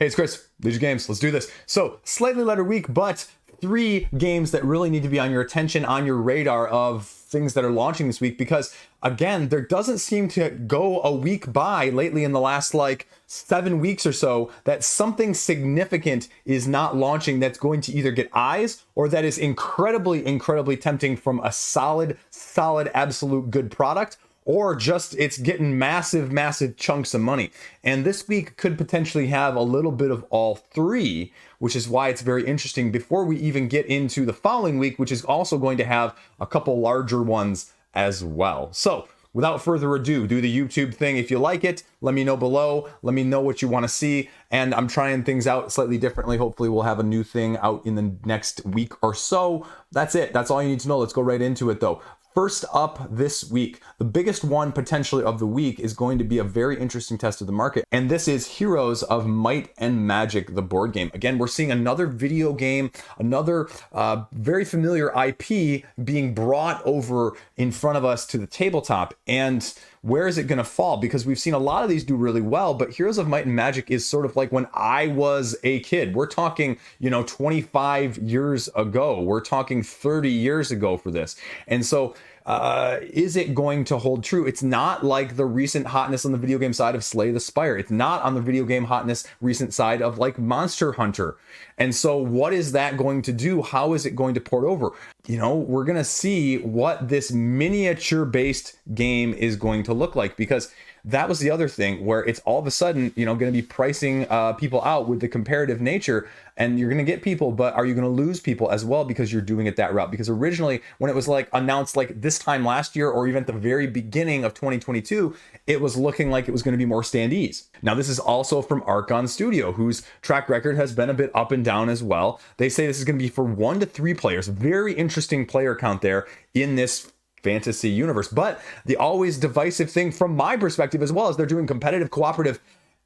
Hey, it's Chris, Leisure Games. Let's do this. So, slightly lighter week, but 3 games that really need to be on your attention, on your radar of things that are launching this week, because again, there doesn't seem to go a week by lately in the last 7 weeks or so that something significant is not launching that's going to either get eyes or that is incredibly tempting from a solid, absolute good product, or just it's getting massive chunks of money. And this week could potentially have a little bit of all 3, which is why it's very interesting before we even get into the following week, which is also going to have a couple larger ones as well. So without further ado, do the YouTube thing. If you like it, let me know below. Let me know what you want to see. And I'm trying things out slightly differently. Hopefully we'll have a new thing out in the next week or so. That's it. That's all you need to know. Let's go right into it though. First up this week, the biggest one potentially of the week is going to be a very interesting test of the market. And this is Heroes of Might and Magic, the board game. Again, we're seeing another video game, another very familiar IP being brought over in front of us to the tabletop. And where is it going to fall? Because we've seen a lot of these do really well, but Heroes of Might and Magic is sort of like when I was a kid. We're talking, 25 years ago. We're talking 30 years ago for this. And so is it going to hold true? It's not like the recent hotness on the video game side of Slay the Spire. It's not on the video game hotness recent side of Monster Hunter. And so what is that going to do? How is it going to port over? We're going to see what this miniature based game is going to look like, because that was the other thing where it's all of a sudden, going to be pricing people out with the comparative nature, and you're going to get people, but are you going to lose people as well because you're doing it that route? Because originally when it was announced this time last year, or even at the very beginning of 2022, it was looking like it was going to be more standees. Now this is also from Archon Studio, whose track record has been a bit up and down as well. They say this is going to be for 1 to 3 players. Very interesting player count there in this fantasy universe. But the always divisive thing from my perspective as well is they're doing competitive, cooperative,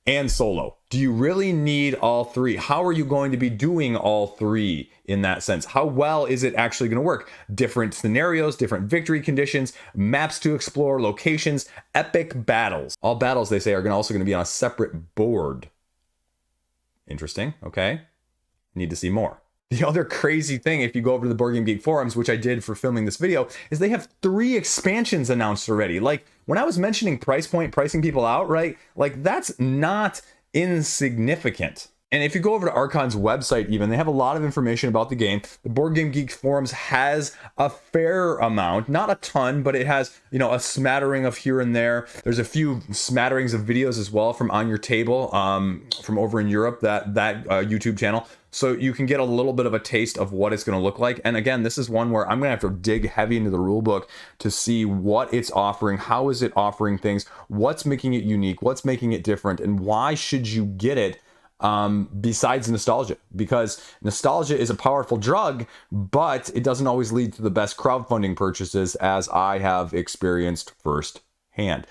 and solo. Do you really need all 3? How are you going to be doing all 3 in that sense? How well is it actually going to work? Different scenarios, different victory conditions, maps to explore, locations, epic battles. All battles, they say, are also going to be on a separate board. Interesting. Okay. Need to see more. The other crazy thing, if you go over to the Board Game Geek forums, which I did for filming this video, is they have 3 expansions announced already. When I was mentioning price point, pricing people out, right? That's not insignificant. And if you go over to Archon's website even, they have a lot of information about the game. The Board Game Geek forums has a fair amount, not a ton, but it has, a smattering of here and there. There's a few smatterings of videos as well from On Your Table, from over in Europe, that YouTube channel. So you can get a little bit of a taste of what it's going to look like. And again, this is one where I'm going to have to dig heavy into the rule book to see what it's offering, how is it offering things, what's making it unique, what's making it different, and why should you get it besides nostalgia? Because nostalgia is a powerful drug, but it doesn't always lead to the best crowdfunding purchases, as I have experienced firsthand.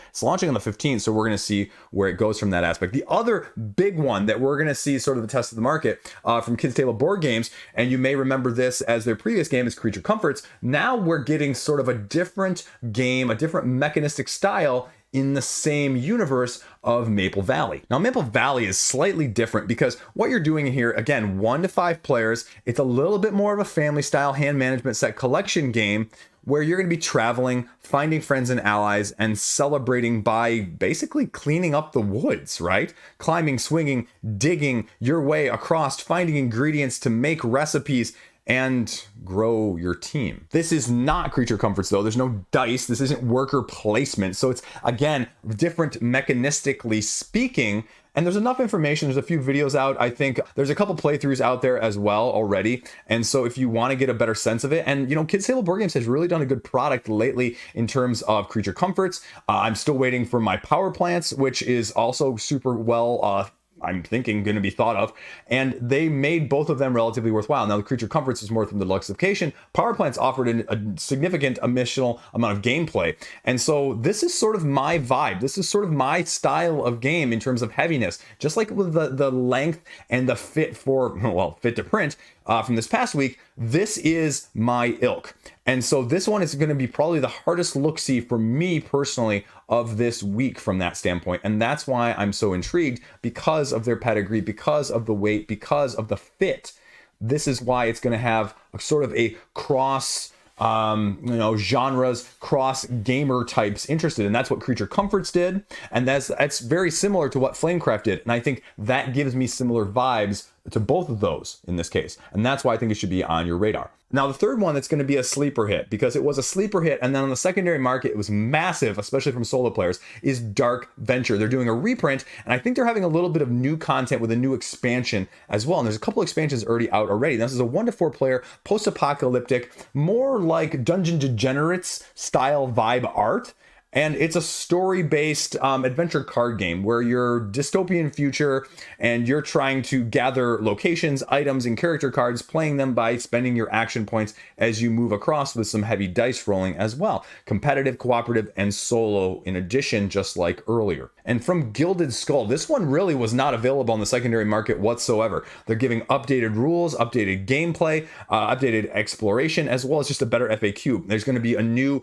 It's launching on the 15th, so we're going to see where it goes from that aspect. The other big one that we're going to see sort of the test of the market from Kids Table Board Games, and you may remember this as their previous game, is Creature Comforts. Now we're getting sort of a different game, a different mechanistic style in the same universe of Maple Valley. Now, Maple Valley is slightly different because what you're doing here, again, 1 to 5 players, it's a little bit more of a family style hand management set collection game where you're going to be traveling, finding friends and allies, and celebrating by basically cleaning up the woods, right? Climbing, swinging, digging your way across, finding ingredients to make recipes and grow your team. This is not Creature Comforts though. There's no dice. This isn't worker placement. So it's, again, different mechanistically speaking. And there's enough information. There's a few videos out. I think there's a couple playthroughs out there as well already. And so if you want to get a better sense of it, and Kids Table Board Games has really done a good product lately in terms of Creature Comforts. I'm still waiting for my Power Plants, which is also super well I'm thinking going to be thought of, and they made both of them relatively worthwhile. Now the Creature Comforts is more from the deluxification. Power Plants offered a significant additional amount of gameplay, and so this is sort of my vibe. This is sort of my style of game in terms of heaviness, just like with the length and the fit to print from this past week. this is my ilk. And so this one is going to be probably the hardest look-see for me personally of this week from that standpoint. And that's why I'm so intrigued, because of their pedigree, because of the weight, because of the fit. This is why it's going to have a sort of a cross genres, cross gamer types interested. And that's what Creature Comforts did. And that's very similar to what Flamecraft did. And I think that gives me similar vibes to both of those in this case. And that's why I think it should be on your radar. Now, the third one that's going to be a sleeper hit, because it was a sleeper hit, and then on the secondary market, it was massive, especially from solo players, is Dark Venture. They're doing a reprint, and I think they're having a little bit of new content with a new expansion as well. And there's a couple expansions already out already. This is a 1 to 4 player, post-apocalyptic, more like Dungeon Degenerates style vibe art. And it's a story-based adventure card game where you're dystopian future and you're trying to gather locations, items, and character cards, playing them by spending your action points as you move across with some heavy dice rolling as well. Competitive, cooperative, and solo in addition, just like earlier. And from Gilded Skull, this one really was not available on the secondary market whatsoever. They're giving updated rules, updated gameplay, updated exploration, as well as just a better FAQ. There's going to be a new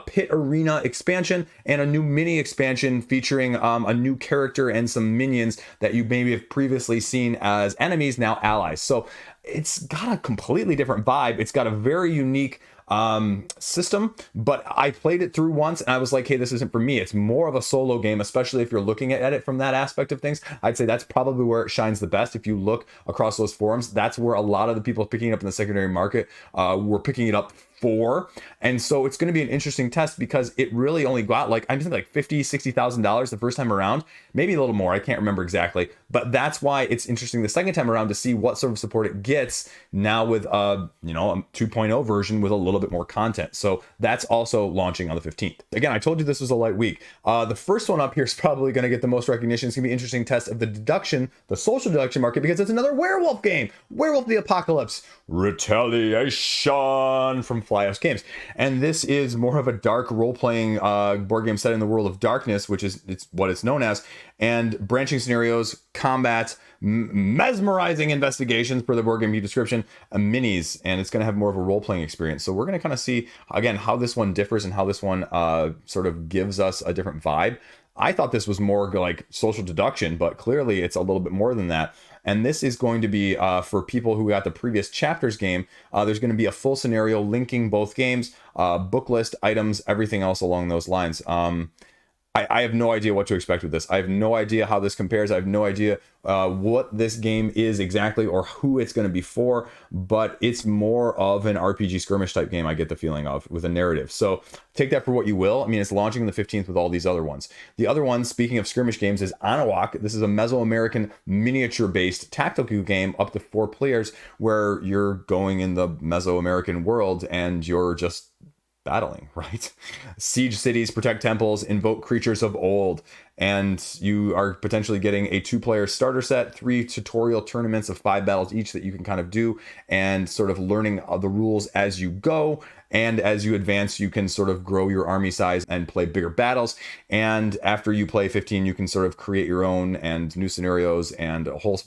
pit arena expansion and a new mini expansion featuring a new character and some minions that you maybe have previously seen as enemies, now allies. So it's got a completely different vibe. It's got a very unique system, but I played it through once and I was like, hey, this isn't for me. It's more of a solo game, especially if you're looking at it from that aspect of things. I'd say that's probably where it shines the best. If you look across those forums, that's where a lot of the people picking it up in the secondary market were picking it up for. And so it's going to be an interesting test, because it really only got like, I think like $50,000-$60,000 the first time around, maybe a little more, I can't remember exactly, but that's why it's interesting the second time around to see what sort of support it gets now with a 2.0 version with a little bit more content. So that's also launching on the 15th. Again, I told you this was a light week. The first one up here is probably going to get the most recognition. It's going to be an interesting test of the social deduction market, because it's another werewolf game, Werewolf the Apocalypse, Retaliation from Flyhouse Games. And this is more of a dark role-playing board game set in the world of darkness, which is what it's known as, and branching scenarios, combat, mesmerizing investigations per the board game description, minis, and it's going to have more of a role-playing experience. So we're going to kind of see, again, how this one differs and how this one sort of gives us a different vibe. I thought this was more like social deduction, but clearly it's a little bit more than that. And this is going to be for people who got the previous chapters game. There's going to be a full scenario linking both games, book list, items, everything else along those lines. I have no idea what to expect with this. I have no idea how this compares. I have no idea what this game is exactly or who it's going to be for, but it's more of an RPG skirmish type game, I get the feeling of, with a narrative. So take that for what you will. I mean, it's launching on the 15th with all these other ones. The other one, speaking of skirmish games, is Anawak. This is a Mesoamerican miniature-based tactical game up to 4 players where you're going in the Mesoamerican world and you're just battling, right? Siege cities, protect temples, invoke creatures of old, and you are potentially getting a 2-player starter set, 3 tutorial tournaments of 5 battles each that you can kind of do, and sort of learning the rules as you go. And as you advance, you can sort of grow your army size and play bigger battles. And after you play 15, you can sort of create your own and new scenarios and a whole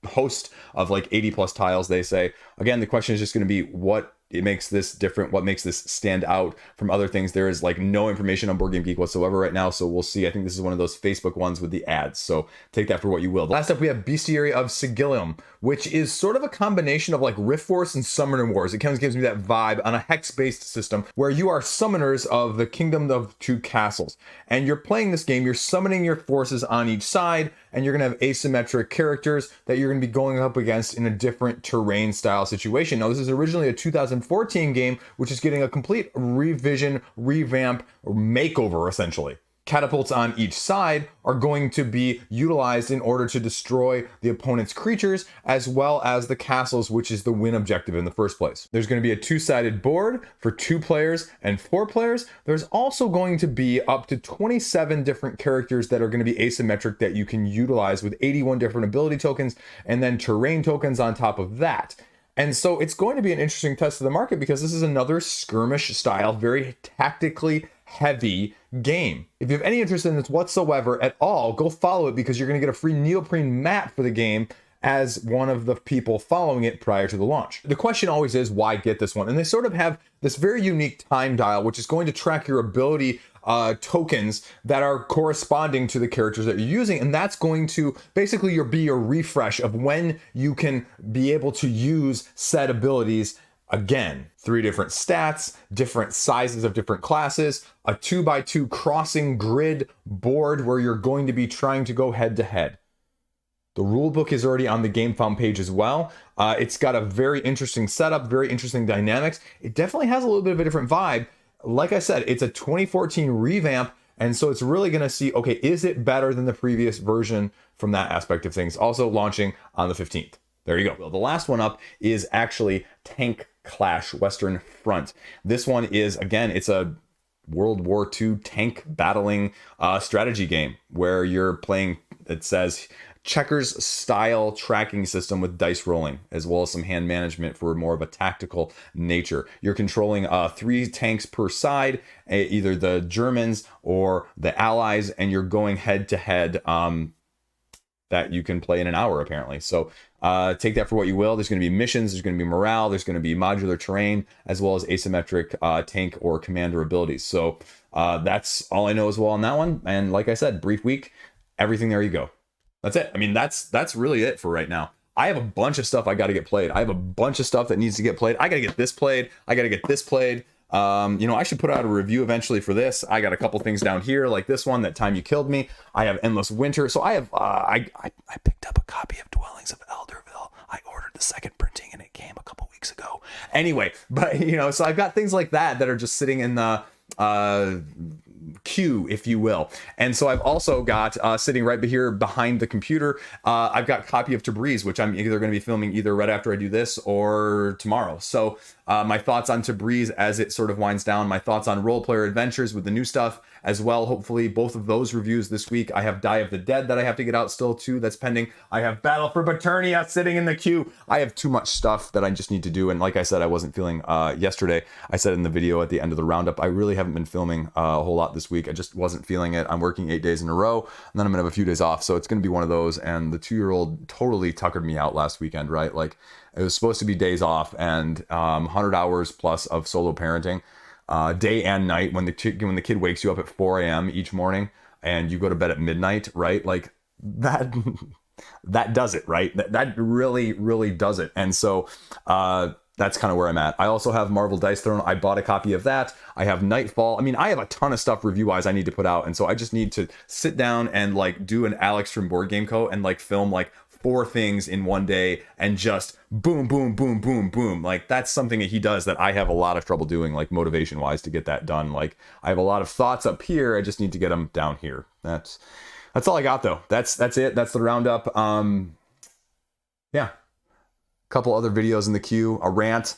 host of like 80 plus tiles, they say. Again, the question is just going to be what it makes this different, what makes this stand out from other things. There is like no information on Board Game Geek whatsoever right now, so we'll see. I think this is one of those Facebook ones with the ads, so take that for what you will. Last up, we have Bestiary of Sigillum, which is sort of a combination of like Rift Force and Summoner Wars. It kind of gives me that vibe on a hex-based system where you are summoners of the Kingdom of Two Castles, and you're playing this game, you're summoning your forces on each side, and you're going to have asymmetric characters that you're going to be going up against in a different terrain style situation. Now, this is originally a 2014 game, which is getting a complete revision, revamp, or makeover, essentially. Catapults on each side are going to be utilized in order to destroy the opponent's creatures, as well as the castles, which is the win objective in the first place. There's going to be a 2-sided board for 2 players and 4 players. There's also going to be up to 27 different characters that are going to be asymmetric that you can utilize with 81 different ability tokens and then terrain tokens on top of that. And so it's going to be an interesting test of the market because this is another skirmish style, very tactically heavy game. If you have any interest in this whatsoever at all, go follow it because you're going to get a free neoprene mat for the game as one of the people following it prior to the launch. The question always is, why get this one? And they sort of have this very unique time dial, which is going to track your ability tokens that are corresponding to the characters that you're using, and that's going to basically be your refresh of when you can be able to use said abilities again. 3 different stats, different sizes of different classes, a 2x2 crossing grid board where you're going to be trying to go head to head. The rulebook is already on the GameFound page as well. It's got a very interesting setup, very interesting dynamics. It definitely has a little bit of a different vibe. Like I said, it's a 2014 revamp, and so it's really going to see, okay, is it better than the previous version from that aspect of things? Also launching on the 15th. There you go. Well, the last one up is actually Tank Clash Western Front. This one is, again, it's a World War II tank battling strategy game where you're playing, it says, checkers style tracking system with dice rolling, as well as some hand management for more of a tactical nature. You're controlling 3 tanks per side, either the Germans or the Allies, and you're going head to head that you can play in an hour, apparently. So take that for what you will. There's going to be missions, there's going to be morale, there's going to be modular terrain, as well as asymmetric tank or commander abilities. So that's all I know as well on that one. And like I said, brief week, everything there you go. That's it. I mean, that's really it for right now. I have a bunch of stuff I got to get played. I have a bunch of stuff that needs to get played. I got to get this played. I got to get this played. I should put out a review eventually for this. I got a couple things down here, like this one, That Time You Killed Me. I have Endless Winter. So I have, I picked up a copy of Dwellings of Elderville. I ordered the second printing and it came a couple weeks ago. Anyway, but so I've got things like that are just sitting in the, queue, if you will. And so I've also got sitting right here behind the computer, I've got a copy of Tabriz, which I'm either going to be filming either right after I do this or tomorrow. So my thoughts on Tabriz as it sort of winds down, my thoughts on Role Player Adventures with the new stuff as well. Hopefully both of those reviews this week. I have Die of the Dead that I have to get out still too. That's pending. I have Battle for Paternia sitting in the queue. I have too much stuff that I just need to do. And like I said, I wasn't feeling yesterday. I said in the video at the end of the roundup, I really haven't been filming a whole lot this week. I just wasn't feeling it. I'm working 8 days in a row, and then I'm gonna have a few days off. So it's gonna be one of those. And the 2-year-old totally tuckered me out last weekend, right? Like it was supposed to be days off and 100 hours plus of solo parenting. Day and night, when the kid wakes you up at 4 a.m. each morning and you go to bed at midnight, right? Like that does it, right? That really does it. And so that's kind of where I'm at. I also have Marvel Dice Throne. I bought a copy of that. I have Nightfall. I mean, I have a ton of stuff review-wise I need to put out. And so I just need to sit down and like do an Alex from Board Game Co. and like film like 4 things in one day and just boom, boom, boom, boom, boom. Like that's something that he does that I have a lot of trouble doing, like motivation wise, to get that done. Like I have a lot of thoughts up here. I just need to get them down here. That's all I got though. That's it. That's the roundup. Yeah. Couple other videos in the queue, a rant,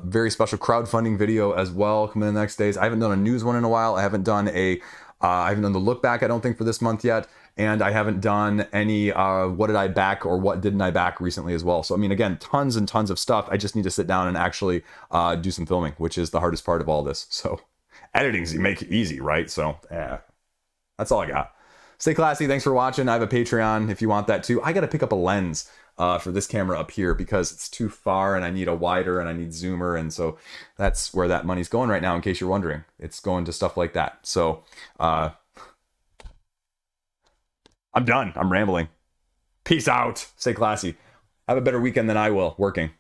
very special crowdfunding video as well coming in the next days. I haven't done a news one in a while. I haven't done the look back, I don't think, for this month yet. And I haven't done any what did I back or what didn't I back recently as well. So, I mean, again, tons and tons of stuff. I just need to sit down and actually do some filming, which is the hardest part of all this. So editing's make it easy, right? So yeah, that's all I got. Stay classy. Thanks for watching. I have a Patreon if you want that too. I got to pick up a lens for this camera up here because it's too far and I need a wider and I need zoomer. And so that's where that money's going right now, in case you're wondering. It's going to stuff like that. So I'm done. I'm rambling. Peace out. Stay classy. Have a better weekend than I will working.